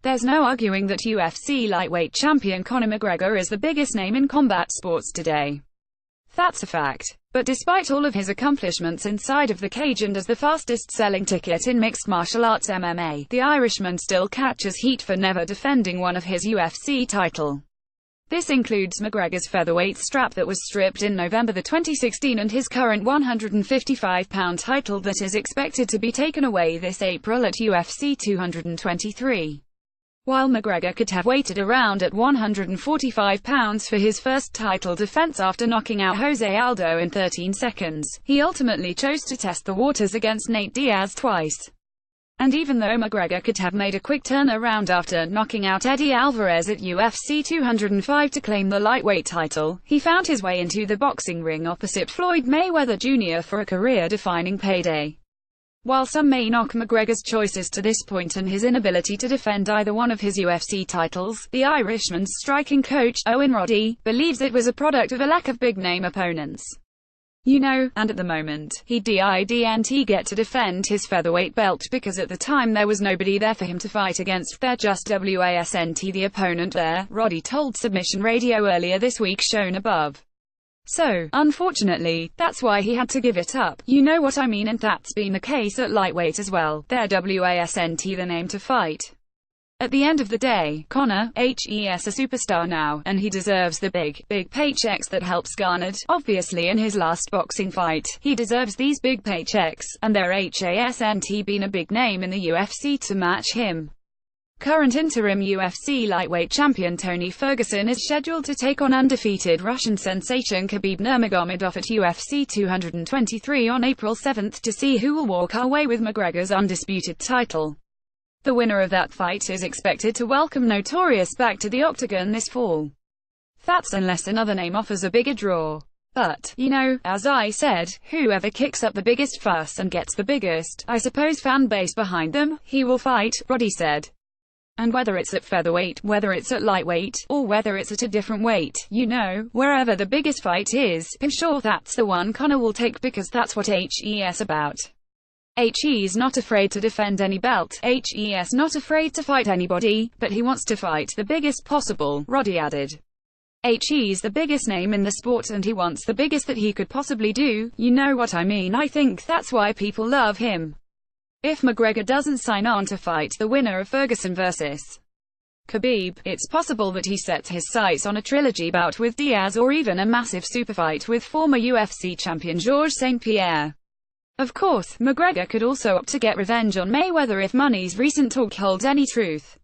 There's no arguing that UFC lightweight champion Conor McGregor is the biggest name in combat sports today. That's a fact. But despite all of his accomplishments inside of the cage and as the fastest-selling ticket in mixed martial arts MMA, the Irishman still catches heat for never defending one of his UFC title. This includes McGregor's featherweight strap that was stripped in November 2016 and his current 155-pound title that is expected to be taken away this April at UFC 223. While McGregor could have waited around at 145 pounds for his first title defense after knocking out Jose Aldo in 13 seconds, he ultimately chose to test the waters against Nate Diaz twice. And even though McGregor could have made a quick turnaround after knocking out Eddie Alvarez at UFC 205 to claim the lightweight title, he found his way into the boxing ring opposite Floyd Mayweather Jr. for a career-defining payday. While some may knock McGregor's choices to this point and his inability to defend either one of his UFC titles, the Irishman's striking coach, Owen Roddy, believes it was a product of a lack of big-name opponents. And at the moment, he didn't get to defend his featherweight belt because at the time there was nobody there for him to fight against. There just wasn't the opponent there, Roddy told Submission Radio earlier this week, shown above. So, unfortunately, that's why he had to give it up, you know what I mean, and that's been the case at lightweight as well. There wasn't the name to fight. At the end of the day, Conor is a superstar now, and he deserves the big paychecks that helps garnered. Obviously in his last boxing fight, he deserves these big paychecks, and there hasn't been a big name in the UFC to match him. Current interim UFC lightweight champion Tony Ferguson is scheduled to take on undefeated Russian sensation Khabib Nurmagomedov at UFC 223 on April 7 to see who will walk away with McGregor's undisputed title. The winner of that fight is expected to welcome Notorious back to the octagon this fall. That's unless another name offers a bigger draw. But, as I said, whoever kicks up the biggest fuss and gets the biggest, I suppose, fan base behind them, he will fight, Roddy said. And whether it's at featherweight, whether it's at lightweight, or whether it's at a different weight, wherever the biggest fight is, I'm sure that's the one Conor will take because that's what he's about. He's not afraid to defend any belt, he's not afraid to fight anybody, but he wants to fight the biggest possible, Roddy added. He's the biggest name in the sport and he wants the biggest that he could possibly do, you know what I mean. I think that's why people love him. If McGregor doesn't sign on to fight the winner of Ferguson vs. Khabib, it's possible that he sets his sights on a trilogy bout with Diaz or even a massive superfight with former UFC champion Georges St. Pierre. Of course, McGregor could also opt to get revenge on Mayweather if money's recent talk holds any truth.